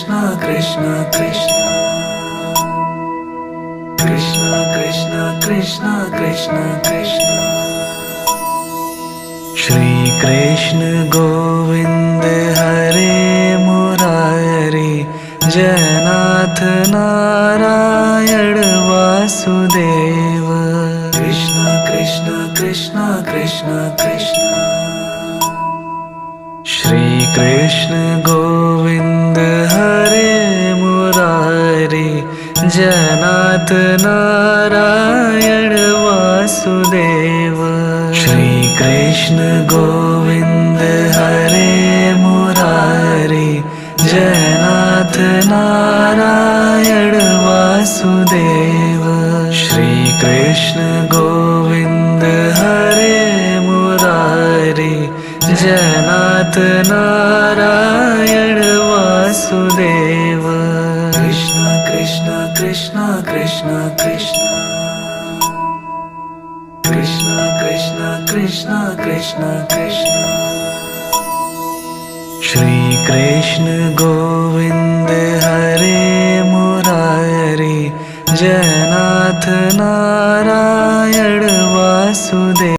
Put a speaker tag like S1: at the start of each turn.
S1: Krishna Krishna Krishna Krishna Krishna Krishna Krishna Krishna. Shri Krishna Govind Hare Murari, Jaynath Narayan Vasudev. Krishna Krishna Krishna Krishna Krishna. Shri Krishna Govind Hare Murari, Jaynath Narayan Vasudev. Shri Krishna Govind Hare Murari, Jaynath Narayan Vasudev. Shri Krishna Govind Hare Murari, Jaynath Narayan Vasudev. Krishna Krishna Krishna Krishna Krishna Krishna Krishna Krishna Krishna Krishna. Shri Krishna Govind